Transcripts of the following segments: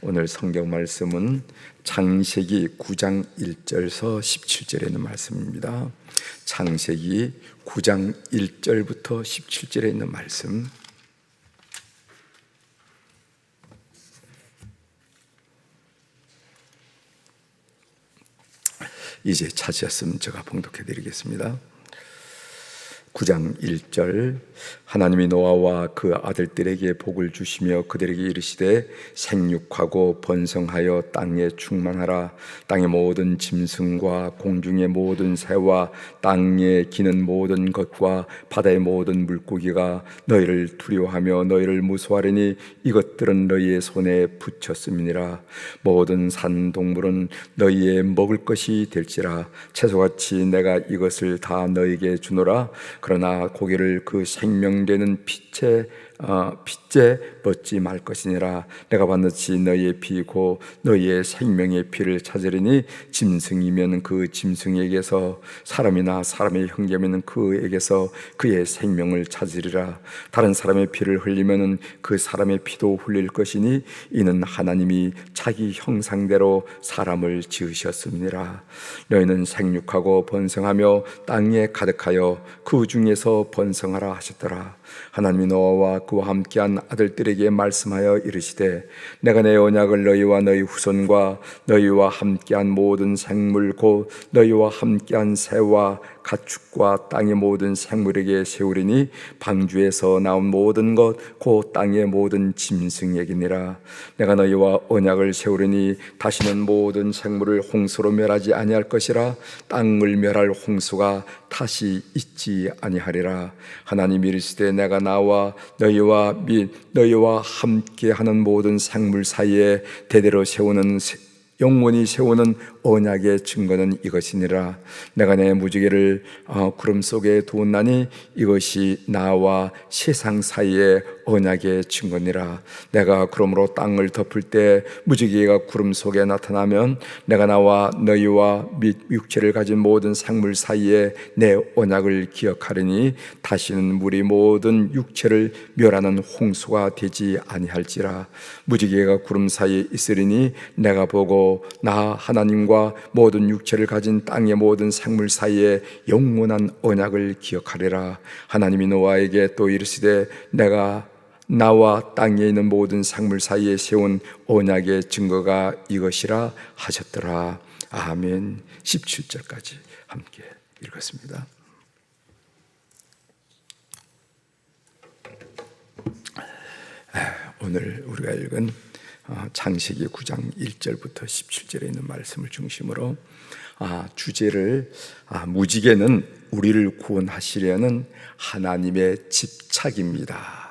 오늘 성경 말씀은 창세기 9장 1절에서 17절에 있는 말씀입니다. 창세기 9장 1절부터 17절에 있는 말씀. 이제 찾으셨으면 제가 봉독해 드리겠습니다. 9장 1절. 하나님이 노아와 그 아들들에게 복을 주시며 그들에게 이르시되 생육하고 번성하여 땅에 충만하라. 땅의 모든 짐승과 공중의 모든 새와 땅에 기는 모든 것과 바다의 모든 물고기가 너희를 두려워하며 너희를 무서워하리니 이것들은 너희의 손에 붙였음이니라. 모든 산 동물은 너희의 먹을 것이 될지라. 채소같이 내가 이것을 다 너희에게 주노라. 그러나 고기를 그 생명되는 핏째 벗지 말 것이니라. 내가 반드시 너희의 피고 너희의 생명의 피를 찾으리니 짐승이면 그 짐승에게서, 사람이나 사람의 형제면 그에게서 그의 생명을 찾으리라. 다른 사람의 피를 흘리면 그 사람의 피도 흘릴 것이니 이는 하나님이 자기 형상대로 사람을 지으셨음이니라. 너희는 생육하고 번성하며 땅에 가득하여 그 중에서 번성하라 하셨더라. 하나님이 노아와 그와 함께한 아들들에게 말씀하여 이르시되 내가 내 언약을 너희와 너희 후손과 너희와 함께한 모든 생물 곧 너희와 함께한 새와 가축과 땅의 모든 생물에게 세우리니 방주에서 나온 모든 것 곧 땅의 모든 짐승에게니라. 내가 너희와 언약을 세우리니 다시는 모든 생물을 홍수로 멸하지 아니할 것이라. 땅을 멸할 홍수가 다시 있지 아니하리라. 하나님이 이르시되 내가 나와 너희와 및 너희와 함께하는 모든 생물 사이에 대대로 세우는 영원히 세우는 언약의 증거는 이것이니라. 내가 내 무지개를 구름 속에 두었나니 이것이 나와 세상 사이의 언약의 증거니라. 내가 구름으로 땅을 덮을 때 무지개가 구름 속에 나타나면 내가 나와 너희와 및 육체를 가진 모든 생물 사이에 내 언약을 기억하리니 다시는 물이 모든 육체를 멸하는 홍수가 되지 아니할지라. 무지개가 구름 사이에 있으리니 내가 보고 나 하나님과 모든 육체를 가진 땅의 모든 생물 사이에 영원한 언약을 기억하리라. 하나님이 노아에게 또 이르시되 내가 나와 땅에 있는 모든 생물 사이에 세운 언약의 증거가 이것이라 하셨더라. 아멘. 17절까지 함께 읽었습니다. 오늘 우리가 읽은 창세기 9장 1절부터 17절에 있는 말씀을 중심으로 주제를 무지개는 우리를 구원하시려는 하나님의 집착입니다.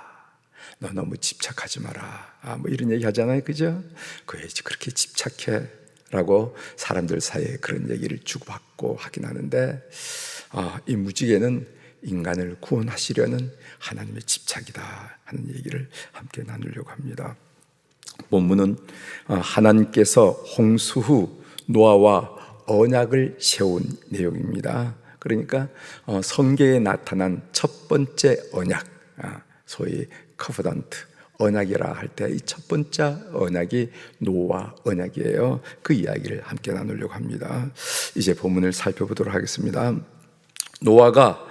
너 너무 집착하지 마라. 뭐 이런 얘기 하잖아요, 그죠? 그래 그렇게 집착해 라고 사람들 사이에 그런 얘기를 주고받고 하긴 하는데 이 무지개는 인간을 구원하시려는 하나님의 집착이다 하는 얘기를 함께 나누려고 합니다. 본문은 하나님께서 홍수 후 노아와 언약을 세운 내용입니다. 그러니까 성경에 나타난 첫 번째 언약, 소위 커버던트 언약이라 할 때 이 첫 번째 언약이 노아 언약이에요. 그 이야기를 함께 나누려고 합니다. 이제 본문을 살펴보도록 하겠습니다. 노아가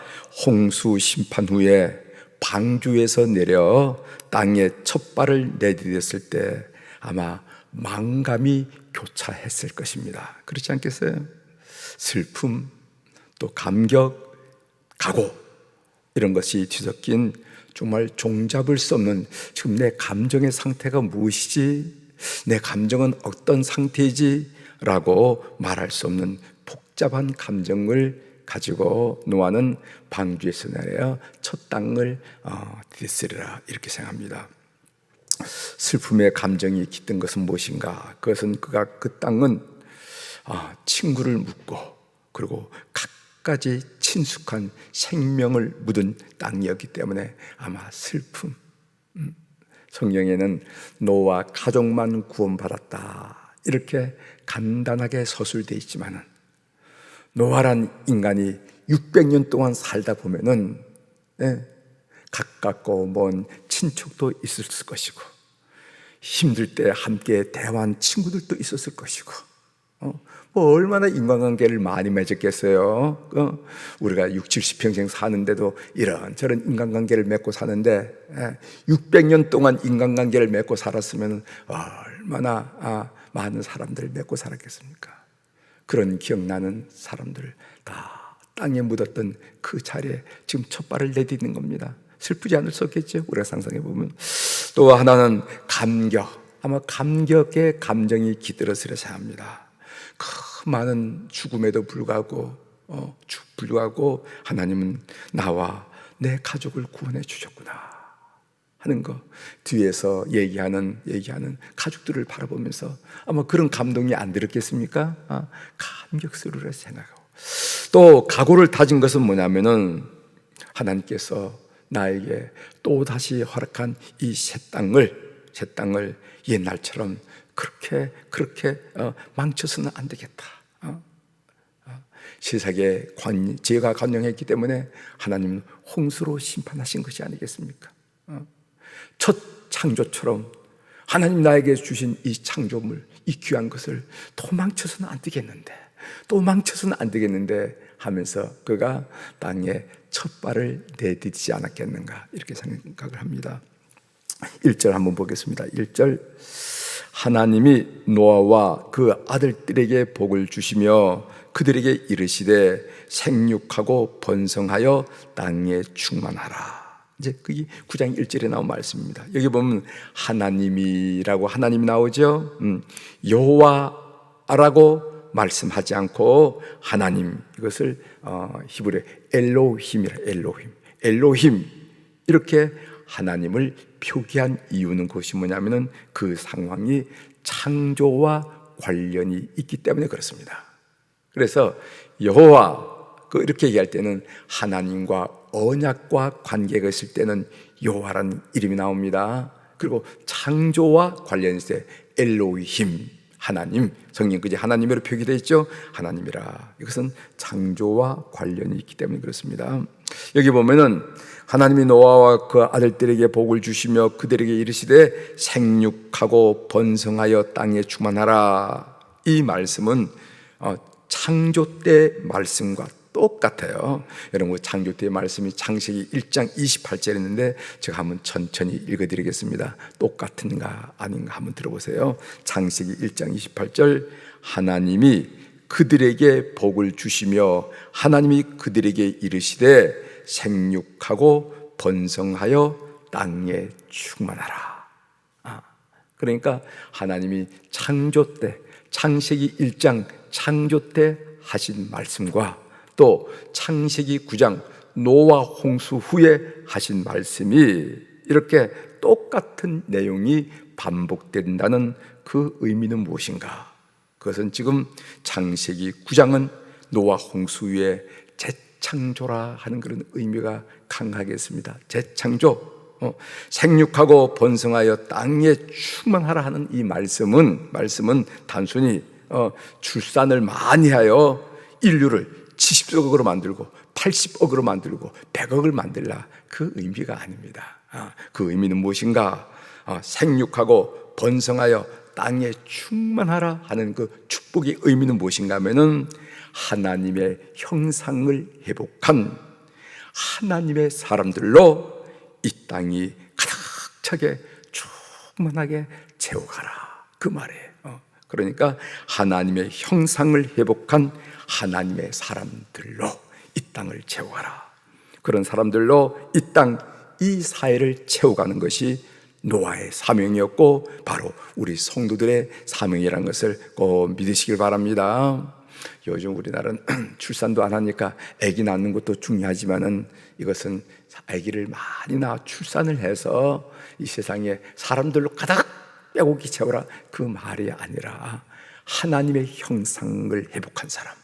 홍수 심판 후에 방주에서 내려 땅에 첫 발을 내디뎠을 때 아마 만감이 교차했을 것입니다. 그렇지 않겠어요? 슬픔, 또 감격, 각오 이런 것이 뒤섞인 정말 종잡을 수 없는, 지금 내 감정의 상태가 무엇이지? 내 감정은 어떤 상태이지? 라고 말할 수 없는 복잡한 감정을 가지고 노아는 방주에서 내려 첫 땅을 디디으리라 이렇게 생각합니다. 슬픔의 감정이 깃든 것은 무엇인가? 그것은 그 땅은 친구를 묻고 그리고 갖가지 친숙한 생명을 묻은 땅이었기 때문에 아마 슬픔. 성경에는 노아 가족만 구원받았다 이렇게 간단하게 서술되어 있지만은 노아란 인간이 600년 동안 살다 보면은 가깝고 먼 친척도 있을 것이고 힘들 때 함께 대화한 친구들도 있었을 것이고, 뭐 얼마나 인간관계를 많이 맺었겠어요. 우리가 60, 70평생 사는데도 이런저런 인간관계를 맺고 사는데 600년 동안 인간관계를 맺고 살았으면 얼마나 많은 사람들을 맺고 살았겠습니까? 그런 기억나는 사람들을 다 땅에 묻었던 그 자리에 지금 첫 발을 내딛는 겁니다. 슬프지 않을 수 없겠죠. 우리가 상상해 보면. 또 하나는 감격. 아마 감격의 감정이 깃들었으려야 합니다. 그 많은 죽음에도 불구하고 하나님은 나와 내 가족을 구원해 주셨구나 하는 거, 뒤에서 얘기하는 가족들을 바라보면서 아마 그런 감동이 안 들었겠습니까? 감격스러워 생각하고, 또 각오를 다진 것은 뭐냐면은 하나님께서 나에게 또 다시 허락한 이 새 땅을 옛날처럼 그렇게 망쳐서는 안 되겠다. 세상에 죄가 관영했기 때문에 하나님은 홍수로 심판하신 것이 아니겠습니까? 첫 창조처럼 하나님 나에게 주신 이 창조물, 이 귀한 것을 또 망쳐서는 안 되겠는데 하면서 그가 땅에 첫 발을 내딛지 않았겠는가, 이렇게 생각을 합니다. 1절 한번 보겠습니다. 1절, 하나님이 노아와 그 아들들에게 복을 주시며 그들에게 이르시되 생육하고 번성하여 땅에 충만하라. 이제 그게 9장 1절에 나온 말씀입니다. 여기 보면 하나님이 나오죠. 여호와라고 말씀하지 않고 하나님, 이것을 히브리어 엘로힘 이렇게 하나님을 표기한 이유는 그것이 뭐냐면은 그 상황이 창조와 관련이 있기 때문에 그렇습니다. 그래서 여호와 이렇게 얘기할 때는 하나님과 언약과 관계가 있을 때는 여호와라는 이름이 나옵니다. 그리고 창조와 관련해서 엘로힘, 하나님, 성경 그지 하나님으로 표기되어 있죠. 하나님이라. 이것은 창조와 관련이 있기 때문에 그렇습니다. 여기 보면은 하나님이 노아와 그 아들들에게 복을 주시며 그들에게 이르시되 생육하고 번성하여 땅에 충만하라. 이 말씀은 창조 때 말씀과 똑같아요. 여러분, 창조 때의 말씀이 창세기 1장 28절에 있는데 제가 한번 천천히 읽어드리겠습니다. 똑같은가 아닌가 한번 들어보세요. 창세기 1장 28절, 하나님이 그들에게 복을 주시며 하나님이 그들에게 이르시되 생육하고 번성하여 땅에 충만하라. 그러니까 하나님이 창조 때, 창세기 1장 창조 때 하신 말씀과 또 창세기 9장 노아 홍수 후에 하신 말씀이 이렇게 똑같은 내용이 반복된다는 그 의미는 무엇인가? 그것은 지금 창세기 9장은 노아 홍수 후에 재창조라 하는 그런 의미가 강하겠습니다. 재창조, 생육하고 번성하여 땅에 충만하라 하는 이 말씀은 단순히 출산을 많이 하여 인류를 70억으로 만들고 80억으로 만들고 100억을 만들라, 그 의미가 아닙니다. 그 의미는 무엇인가? 생육하고 번성하여 땅에 충만하라 하는 그 축복의 의미는 무엇인가 하면은 하나님의 형상을 회복한 하나님의 사람들로 이 땅이 가득 차게 충만하게 채워가라, 그 말이에요. 그러니까 하나님의 형상을 회복한 하나님의 사람들로 이 땅을 채워가라. 그런 사람들로 이 땅, 이 사회를 채워가는 것이 노아의 사명이었고 바로 우리 성도들의 사명이라는 것을 꼭 믿으시길 바랍니다. 요즘 우리나라는 출산도 안 하니까 아기 낳는 것도 중요하지만은 이것은 아기를 많이 낳아 출산을 해서 이 세상에 사람들로 가득 빼곡히 채워라, 그 말이 아니라 하나님의 형상을 회복한 사람,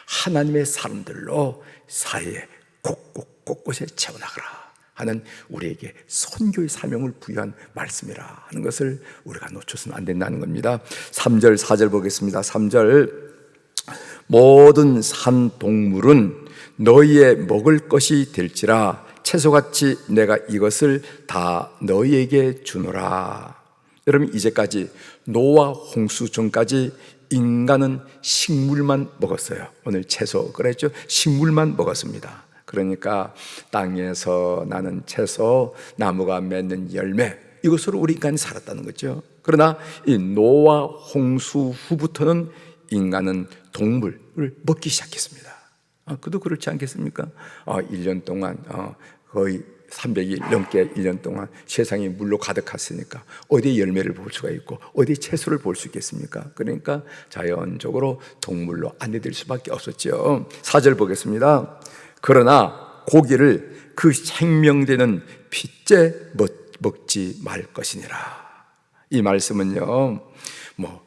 하나님의 사람들로 사회에 곳곳곳곳에 채워나가라 하는 우리에게 선교의 사명을 부여한 말씀이라 하는 것을 우리가 놓쳐서는 안 된다는 겁니다. 3절 4절 보겠습니다. 3절, 모든 산 동물은 너희의 먹을 것이 될지라 채소같이 내가 이것을 다 너희에게 주노라. 여러분, 이제까지 노아 홍수 전까지 인간은 식물만 먹었어요. 오늘 채소 그랬죠? 식물만 먹었습니다. 그러니까 땅에서 나는 채소, 나무가 맺는 열매, 이것으로 우리 인간이 살았다는 거죠. 그러나 이 노아 홍수 후부터는 인간은 동물을 먹기 시작했습니다. 그도 그렇지 않겠습니까? 1년 동안 거의 300일 넘게 1년 동안 세상이 물로 가득했으니까 어디에 열매를 볼 수가 있고 어디에 채소를 볼 수 있겠습니까? 그러니까 자연적으로 동물로 안내될 수밖에 없었죠. 4절 보겠습니다. 그러나 고기를 그 생명되는 핏째 먹지 말 것이니라. 이 말씀은요,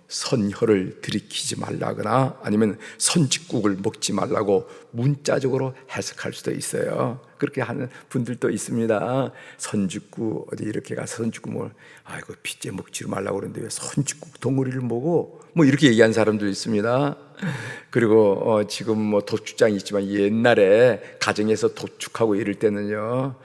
선혈을 들이키지 말라거나 아니면 선짓국을 먹지 말라고 문자적으로 해석할 수도 있어요. 그렇게 하는 분들도 있습니다. 선짓국 어디 이렇게 가서 선짓국 아이고 핏째 먹지 말라고 그러는데 왜 선짓국 덩어리를 먹어? 이렇게 얘기한 사람도 있습니다. 그리고 지금 도축장이 있지만 옛날에 가정에서 도축하고 이럴 때는요,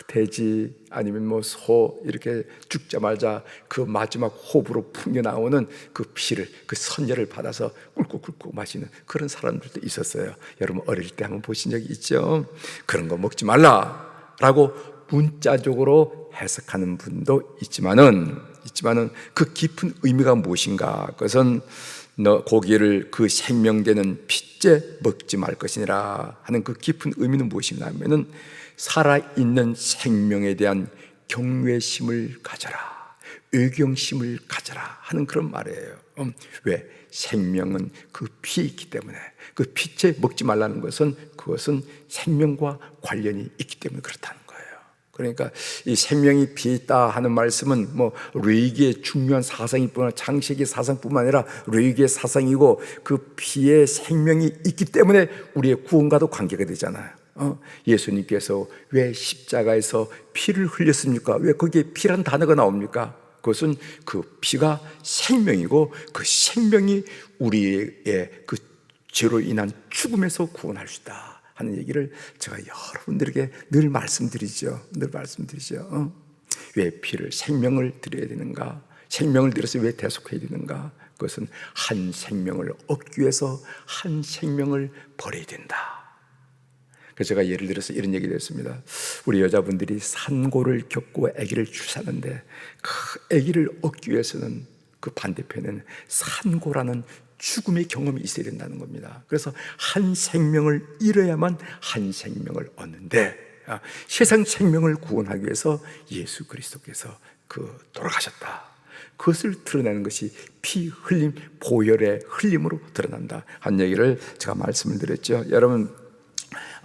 돼지 아니면 소 이렇게 죽자마자 그 마지막 호흡으로 풍겨 나오는 그 피를, 그 선혈을 받아서 꿀꿀꿀꿀 마시는 그런 사람들도 있었어요. 여러분 어릴 때 한번 보신 적이 있죠? 그런 거 먹지 말라라고 문자적으로 해석하는 분도 있지만은 그 깊은 의미가 무엇인가? 그것은 고기를 그 생명되는 핏째 먹지 말 것이니라 하는 그 깊은 의미는 무엇인가 하면은 살아있는 생명에 대한 경외심을 가져라, 의경심을 가져라 하는 그런 말이에요. 왜? 생명은 그 피에 있기 때문에, 그 핏째 먹지 말라는 것은 그것은 생명과 관련이 있기 때문에 그렇다는 거예요. 그러니까 이 생명이 피에 있다 하는 말씀은 레위기의 중요한 사상이뿐만 아니라 창세기 사상뿐만 아니라 레위기의 사상이고, 그 피에 생명이 있기 때문에 우리의 구원과도 관계가 되잖아요. 예수님께서 왜 십자가에서 피를 흘렸습니까? 왜 거기에 피란 단어가 나옵니까? 그것은 그 피가 생명이고 그 생명이 우리의 그 죄로 인한 죽음에서 구원할 수 있다 하는 얘기를 제가 여러분들에게 늘 말씀드리죠. 왜 피를, 생명을 드려야 되는가? 생명을 들여서 왜 대속해야 되는가? 그것은 한 생명을 얻기 위해서 한 생명을 버려야 된다. 그래서 제가 예를 들어서 이런 얘기를 했습니다. 우리 여자분들이 산고를 겪고 아기를 출산하는데 그 아기를 얻기 위해서는 그 반대편에는 산고라는 죽음의 경험이 있어야 된다는 겁니다. 그래서 한 생명을 잃어야만 한 생명을 얻는데, 세상 생명을 구원하기 위해서 예수 그리스도께서 돌아가셨다. 그것을 드러내는 것이 피 흘림, 보혈의 흘림으로 드러난다 한 얘기를 제가 말씀을 드렸죠. 여러분,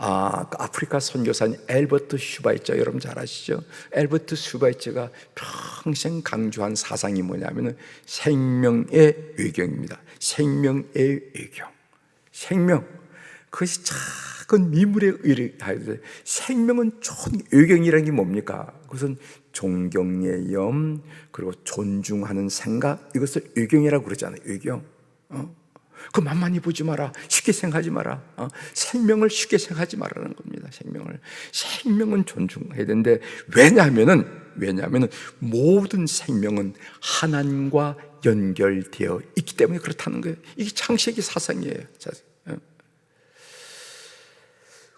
아프리카 선교사인 엘버트 슈바이처 여러분 잘 아시죠? 엘버트 슈바이처가 평생 강조한 사상이 뭐냐면 생명의 외경입니다. 생명의 외경. 생명, 그것이 작은 미물의 의를, 생명은 좋은 외경이라는 게 뭡니까? 그것은 존경의 염, 그리고 존중하는 생각, 이것을 외경이라고 그러잖아요. 외경. 그 만만히 보지 마라, 쉽게 생각하지 마라, 생명을 쉽게 생각하지 말라는 겁니다. 생명은 존중해야 되는데, 왜냐하면은 모든 생명은 하나님과 연결되어 있기 때문에 그렇다는 거예요. 이게 창세기 사상이에요.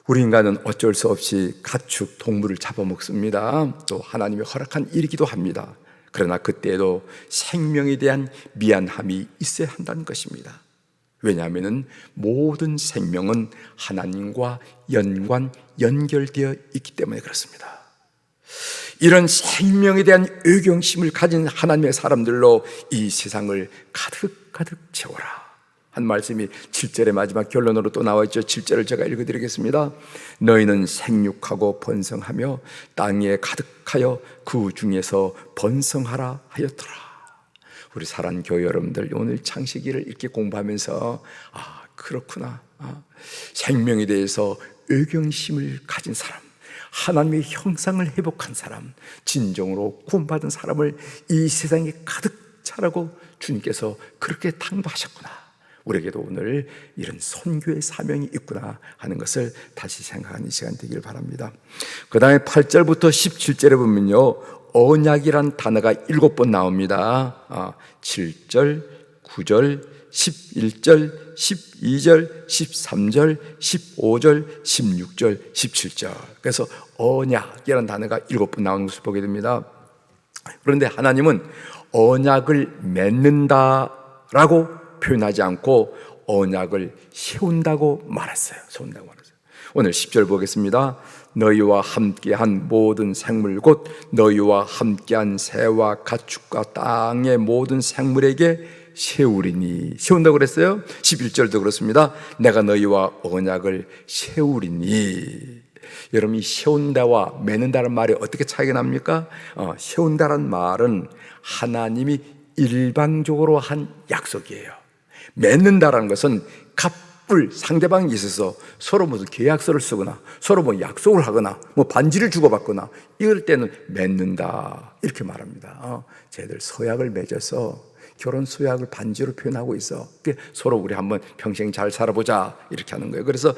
우리 인간은 어쩔 수 없이 가축, 동물을 잡아먹습니다. 또 하나님이 허락한 일이기도 합니다. 그러나 그때에도 생명에 대한 미안함이 있어야 한다는 것입니다. 왜냐하면 모든 생명은 하나님과 연결되어 있기 때문에 그렇습니다. 이런 생명에 대한 의경심을 가진 하나님의 사람들로 이 세상을 가득 채워라 한 말씀이 7절의 마지막 결론으로 또 나와 있죠. 7절을 제가 읽어드리겠습니다. 너희는 생육하고 번성하며 땅에 가득하여 그 중에서 번성하라 하였더라. 우리 사랑하는 교회 여러분들, 오늘 창세기를 이렇게 공부하면서 그렇구나, 생명에 대해서 의경심을 가진 사람, 하나님의 형상을 회복한 사람, 진정으로 구원받은 사람을 이 세상에 가득 차라고 주님께서 그렇게 당부하셨구나. 우리에게도 오늘 이런 선교의 사명이 있구나 하는 것을 다시 생각하는 이 시간 되기를 바랍니다. 그 다음에 8절부터 17절에 보면요, 언약이란 단어가 7번 나옵니다. 7절, 9절, 11절, 12절, 13절, 15절, 16절, 17절. 그래서 언약이라는 단어가 7번 나오는 것을 보게 됩니다. 그런데 하나님은 언약을 맺는다라고 표현하지 않고 언약을 세운다고 말했어요. 오늘 10절 보겠습니다. 너희와 함께한 모든 생물 곧 너희와 함께한 새와 가축과 땅의 모든 생물에게 세우리니. 세운다고 그랬어요. 11절도 그렇습니다. 내가 너희와 언약을 세우리니. 여러분, 이 세운다와 맺는다는 말이 어떻게 차이가 납니까? 세운다는 말은 하나님이 일방적으로 한 약속이에요. 맺는다라는 것은 상대방이 있어서 서로 무슨 계약서를 쓰거나 서로 뭐 약속을 하거나 뭐 반지를 주고받거나 이럴 때는 맺는다 이렇게 말합니다. 쟤들 서약을 맺어서 결혼 서약을 반지로 표현하고 있어. 서로 우리 한번 평생 잘 살아보자 이렇게 하는 거예요. 그래서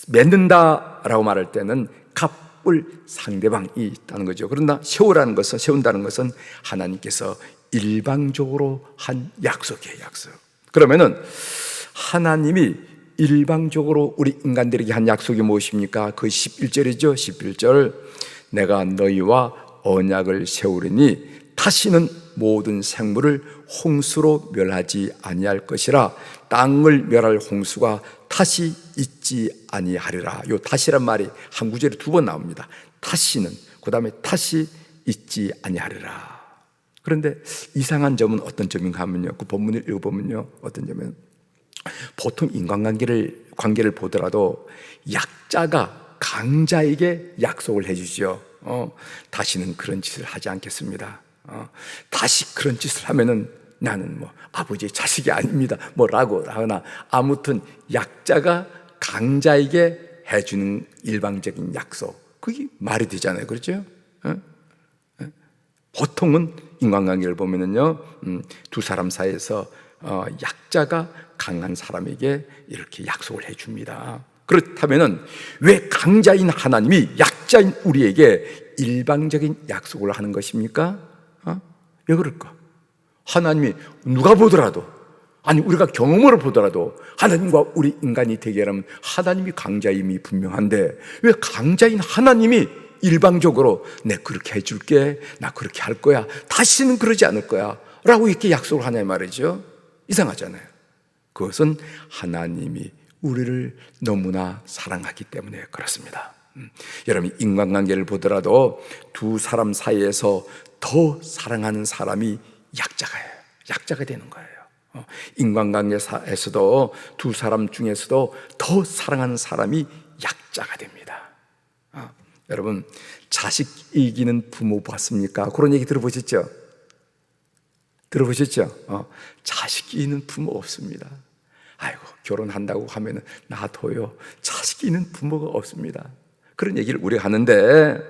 맺는다라고 말할 때는 상대방이 있다는 거죠. 그러나 세운다는 것은 하나님께서 일방적으로 한 약속이에요. 약속. 그러면은 하나님이 일방적으로 우리 인간들에게 한 약속이 무엇입니까? 그 11절이죠. 11절. 내가 너희와 언약을 세우리니 다시는 모든 생물을 홍수로 멸하지 아니할 것이라. 땅을 멸할 홍수가 다시 있지 아니하리라. 요 다시란 말이 한 구절에 2번 나옵니다. 다시는, 그 다음에 다시 있지 아니하리라. 그런데 이상한 점은 어떤 점인가 하면요, 그 본문을 읽어보면요, 어떤 점은 보통 관계를 보더라도 약자가 강자에게 약속을 해주죠. 다시는 그런 짓을 하지 않겠습니다. 다시 그런 짓을 하면은 나는 뭐 아버지의 자식이 아닙니다 뭐라고 하거나, 아무튼 약자가 강자에게 해주는 일방적인 약속, 그게 말이 되잖아요. 그렇죠? 보통은 인간관계를 보면은요, 두 사람 사이에서 약자가 강한 사람에게 이렇게 약속을 해줍니다. 그렇다면은 왜 강자인 하나님이 약자인 우리에게 일방적인 약속을 하는 것입니까? 왜 그럴까? 하나님이 누가 보더라도, 아니 우리가 경험으로 보더라도 하나님과 우리 인간이 대결하면 하나님이 강자임이 분명한데 왜 강자인 하나님이 일방적으로 내 그렇게 해줄게, 나 그렇게 할 거야, 다시는 그러지 않을 거야 라고 이렇게 약속을 하냐 말이죠. 이상하잖아요. 그것은 하나님이 우리를 너무나 사랑하기 때문에 그렇습니다. 여러분, 인간관계를 보더라도 두 사람 사이에서 더 사랑하는 사람이 약자가 되는 거예요. 인간관계에서도 두 사람 중에서도 더 사랑하는 사람이 약자가 됩니다. 여러분, 자식 이기는 부모 봤습니까? 그런 얘기 들어보셨죠? 자식 이기는 부모 없습니다. 아이고, 결혼한다고 하면은 놔둬요. 자식 이기는 부모가 없습니다. 그런 얘기를 우리가 하는데,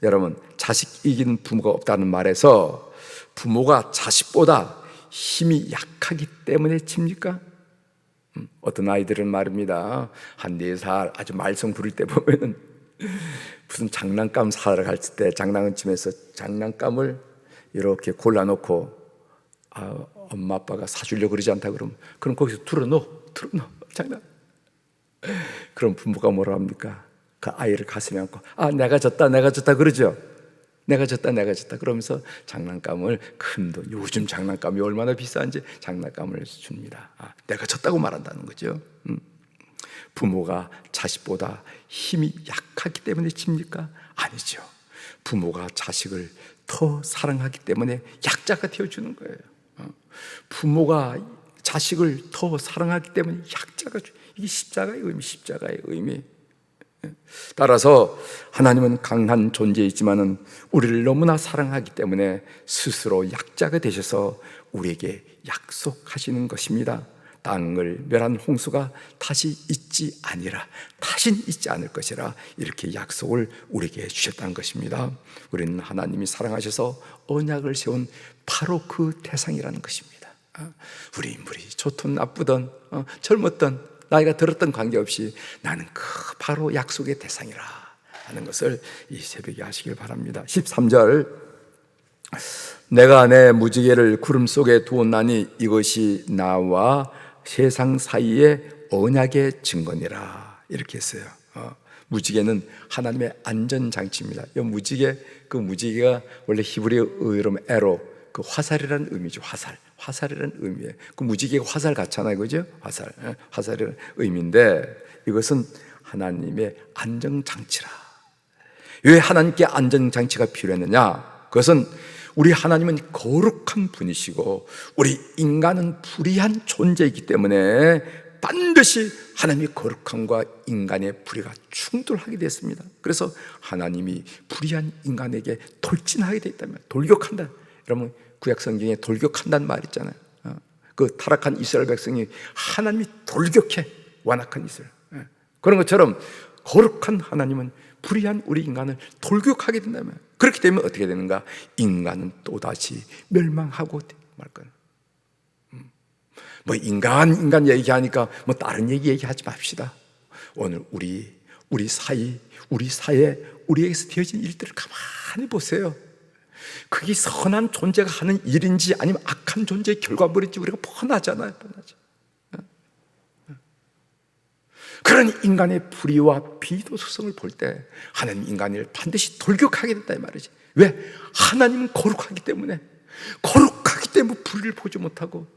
여러분, 자식 이기는 부모가 없다는 말에서 부모가 자식보다 힘이 약하기 때문에 칩니까? 어떤 아이들은 말입니다, 한 4살 아주 말썽 부릴 때 보면은 무슨 장난감 사러 갈 때 장난감집에서 장난감을 이렇게 골라놓고 엄마 아빠가 사주려고 그러지 않다 그러면 그럼 거기서 틀어넣어 장난. 그럼 부모가 뭐라 합니까? 그 아이를 가슴에 안고 내가 졌다 그러죠. 내가 졌다 그러면서 장난감을, 큰 돈, 요즘 장난감이 얼마나 비싼지 장난감을 줍니다. 내가 졌다고 말한다는 거죠. 부모가 자식보다 힘이 약하기 때문에 칩니까? 아니죠. 부모가 자식을 더 사랑하기 때문에 약자가 되어주는 거예요. 부모가 자식을 더 사랑하기 때문에 약자가, 이게 십자가의 의미. 따라서 하나님은 강한 존재이지만은 우리를 너무나 사랑하기 때문에 스스로 약자가 되셔서 우리에게 약속하시는 것입니다. 땅을 멸한 홍수가 다시 있지 않을 것이라, 이렇게 약속을 우리에게 주셨다는 것입니다. 우리는 하나님이 사랑하셔서 언약을 세운 바로 그 대상이라는 것입니다. 우리 인물이 좋든 나쁘든 젊었든 나이가 들었던 관계없이 나는 그 바로 약속의 대상이라 하는 것을 이 새벽에 아시길 바랍니다. 13절, 내가 내 무지개를 구름 속에 두었나니 이것이 나와 세상 사이의 언약의 증거니라. 이렇게 했어요. 무지개는 하나님의 안전장치입니다. 이 무지개, 그 무지개가 원래 히브리어 이름 에로, 그 화살이라는 의미죠. 화살이라는 의미예요. 그 무지개가 화살 같잖아요, 그죠? 화살이라는 의미인데 이것은 하나님의 안전장치라. 왜 하나님께 안전장치가 필요했느냐? 그것은 우리 하나님은 거룩한 분이시고 우리 인간은 불의한 존재이기 때문에 반드시 하나님의 거룩함과 인간의 불의가 충돌하게 됐습니다. 그래서 하나님이 불의한 인간에게 돌진하게 됐다면, 돌격한다. 여러분 구약 성경에 돌격한다는 말 있잖아요. 그 타락한 이스라엘 백성이 하나님이 돌격해, 완악한 이스라엘. 그런 것처럼 거룩한 하나님은 불의한 우리 인간을 돌격하게 된다면, 그렇게 되면 어떻게 되는가? 인간은 또다시 멸망하고 말 거예요. 뭐 인간 얘기하니까 뭐 다른 얘기하지 맙시다. 오늘 우리 사회, 우리에게서 되어진 일들을 가만히 보세요. 그게 선한 존재가 하는 일인지 아니면 악한 존재의 결과물인지 우리가 뻔하잖아요. 그런 인간의 불의와 비도덕성을 볼 때 하나님 인간을 반드시 돌격하게 된다 이 말이지. 왜? 하나님은 거룩하기 때문에 불의를 보지 못하고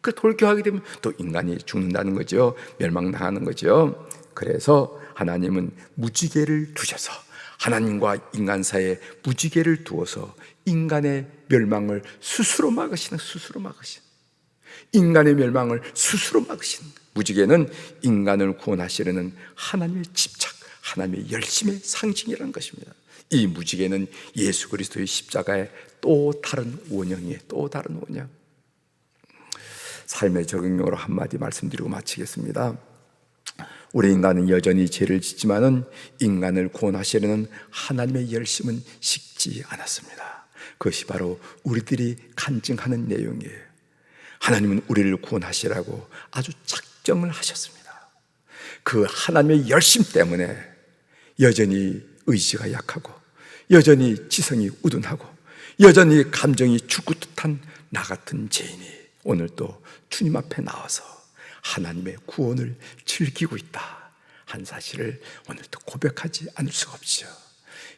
그 돌격하게 되면 또 인간이 죽는다는 거죠. 멸망당하는 거죠. 그래서 하나님은 무지개를 두셔서, 하나님과 인간 사이에 무지개를 두어서 인간의 멸망을 스스로 막으시는, 인간의 멸망을 스스로 막으시는, 무지개는 인간을 구원하시려는 하나님의 집착, 하나님의 열심의 상징이라는 것입니다. 이 무지개는 예수 그리스도의 십자가의 또 다른 원형이에요. 또 다른 원형. 삶의 적용력으로 한마디 말씀드리고 마치겠습니다. 우리 인간은 여전히 죄를 짓지만은 인간을 구원하시려는 하나님의 열심은 식지 않았습니다. 그것이 바로 우리들이 간증하는 내용이에요. 하나님은 우리를 구원하시라고 아주 작정을 하셨습니다. 그 하나님의 열심 때문에 여전히 의지가 약하고, 여전히 지성이 우둔하고, 여전히 감정이 죽고 듯한 나 같은 죄인이 오늘 또 주님 앞에 나와서 하나님의 구원을 즐기고 있다 한 사실을 오늘 또 고백하지 않을 수가 없죠.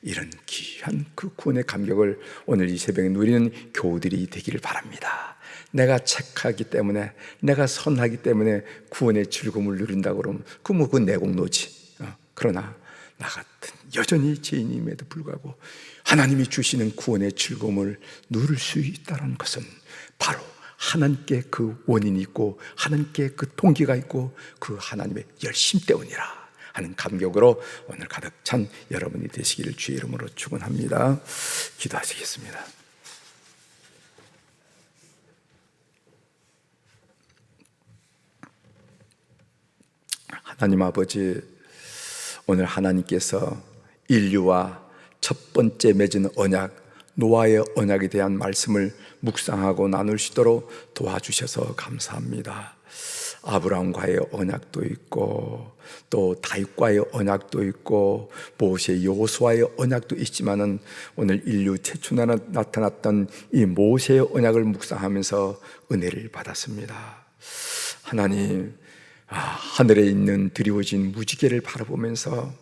이런 귀한 그 구원의 감격을 오늘 이 새벽에 누리는 교우들이 되기를 바랍니다. 내가 착하기 때문에, 내가 선하기 때문에 구원의 즐거움을 누린다고 그러면 그 내공노지. 그러나 나 같은 여전히 죄인임에도 불구하고 하나님이 주시는 구원의 즐거움을 누릴 수 있다는 것은 바로 하나님께 그 원인이 있고, 하나님께 그 동기가 있고, 그 하나님의 열심 때문이라 하는 감격으로 오늘 가득 찬 여러분이 되시기를 주의 이름으로 축원합니다. 기도하시겠습니다. 하나님 아버지, 오늘 하나님께서 인류와 첫 번째 맺은 언약, 노아의 언약에 대한 말씀을 묵상하고 나눌 수 있도록 도와주셔서 감사합니다. 아브라함과의 언약도 있고, 또 다윗과의 언약도 있고, 모세 여호수아의 언약도 있지만은 오늘 인류 최초에 나타났던 이 모세의 언약을 묵상하면서 은혜를 받았습니다. 하나님, 하늘에 있는 드리워진 무지개를 바라보면서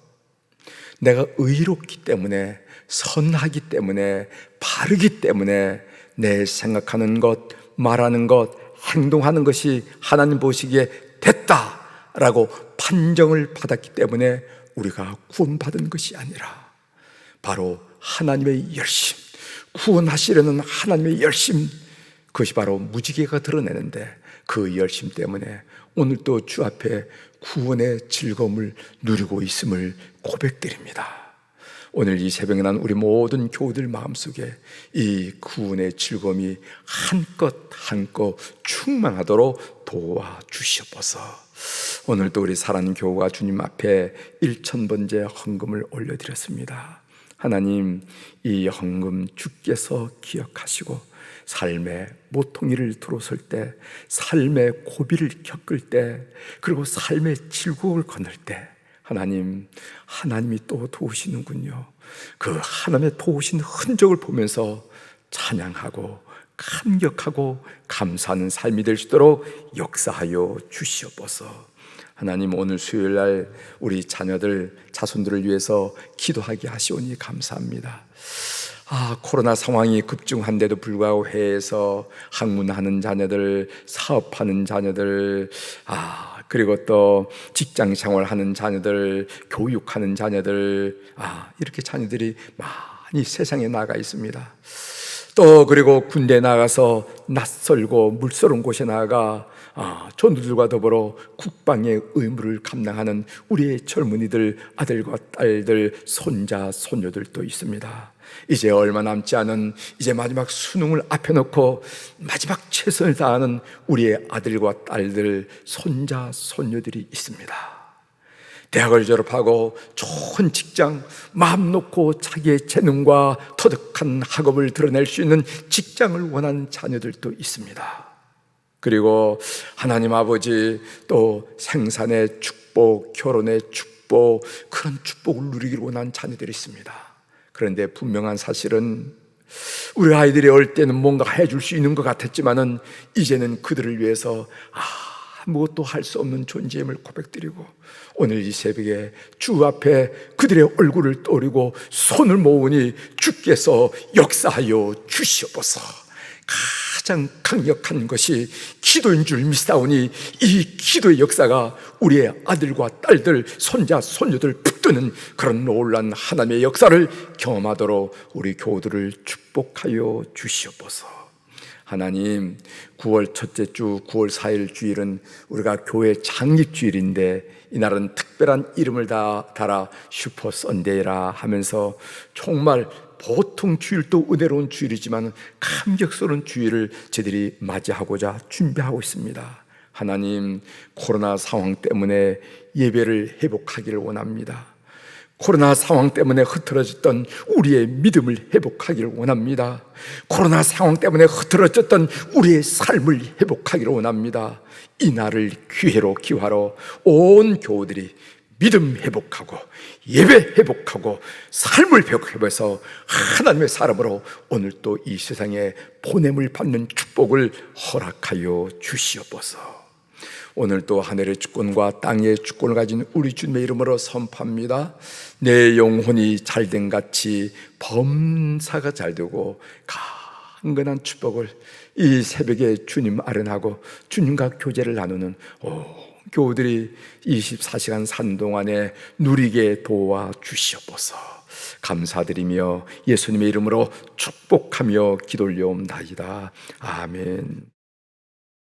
내가 의롭기 때문에, 선하기 때문에, 바르기 때문에 내 생각하는 것, 말하는 것, 행동하는 것이 하나님 보시기에 됐다라고 판정을 받았기 때문에 우리가 구원받은 것이 아니라 바로 하나님의 열심, 구원하시려는 하나님의 열심, 그것이 바로 무지개가 드러내는데 그 열심 때문에 오늘 또 주 앞에 구원의 즐거움을 누리고 있음을 고백드립니다. 오늘 이 새벽에 난 우리 모든 교우들 마음속에 이 구원의 즐거움이 한껏 충만하도록 도와주시옵소서. 오늘도 우리 사랑하는 교우가 주님 앞에 1000번째 헌금을 올려드렸습니다. 하나님, 이 헌금 주께서 기억하시고 삶의 모퉁이를 들어설 때, 삶의 고비를 겪을 때, 그리고 삶의 즐거움을 거닐 때 하나님이 또 도우시는군요. 그 하나님의 도우신 흔적을 보면서 찬양하고 감격하고 감사하는 삶이 될 수 있도록 역사하여 주시옵소서. 하나님, 오늘 수요일날 우리 자녀들, 자손들을 위해서 기도하게 하시오니 감사합니다. 코로나 상황이 급증한데도 불구하고 해외에서 학문하는 자녀들, 사업하는 자녀들, 그리고 또 직장 생활하는 자녀들, 교육하는 자녀들, 이렇게 자녀들이 많이 세상에 나가 있습니다. 또 그리고 군대에 나가서 낯설고 물서른 곳에 나가 전우들과 더불어 국방의 의무를 감당하는 우리의 젊은이들, 아들과 딸들, 손자, 손녀들도 있습니다. 이제 얼마 남지 않은 이제 마지막 수능을 앞에 놓고 마지막 최선을 다하는 우리의 아들과 딸들, 손자, 손녀들이 있습니다. 대학을 졸업하고 좋은 직장, 마음 놓고 자기의 재능과 터득한 학업을 드러낼 수 있는 직장을 원하는 자녀들도 있습니다. 그리고 하나님 아버지, 또 생산의 축복, 결혼의 축복, 그런 축복을 누리기를 원하는 자녀들이 있습니다. 그런데 분명한 사실은 우리 아이들이 어릴 때는 뭔가 해줄 수 있는 것 같았지만은 이제는 그들을 위해서 아무것도 할 수 없는 존재임을 고백드리고, 오늘 이 새벽에 주 앞에 그들의 얼굴을 떠올리고 손을 모으니 주께서 역사하여 주시옵소서. 가장 강력한 것이 기도인 줄 믿사오니 이 기도의 역사가 우리의 아들과 딸들, 손자, 손녀들 붙드는 그런 놀라운 하나님의 역사를 경험하도록 우리 교우들을 축복하여 주시옵소서. 하나님, 9월 첫째 주 9월 4일 주일은 우리가 교회 창립주일인데 이날은 특별한 이름을 달아 슈퍼 선데이라 하면서 정말 보통 주일도 은혜로운 주일이지만 감격스러운 주일을 저희들이 맞이하고자 준비하고 있습니다. 하나님, 코로나 상황 때문에 예배를 회복하기를 원합니다. 코로나 상황 때문에 흐트러졌던 우리의 믿음을 회복하기를 원합니다. 코로나 상황 때문에 흐트러졌던 우리의 삶을 회복하기를 원합니다. 이 날을 기회로 기화로 온 교우들이 믿음 회복하고 예배 회복하고 삶을 회복해서 하나님의 사람으로 오늘 또 이 세상에 보냄을 받는 축복을 허락하여 주시옵소서. 오늘 또 하늘의 주권과 땅의 주권을 가진 우리 주님의 이름으로 선포합니다. 내 영혼이 잘된 같이 범사가 잘되고 강건한 축복을 이 새벽에 주님 아련하고 주님과 교제를 나누는 교우들이 24시간 사는 동안에 누리게 도와 주시옵소서. 감사드리며 예수님의 이름으로 축복하며 기도 올려옵나이다. 아멘.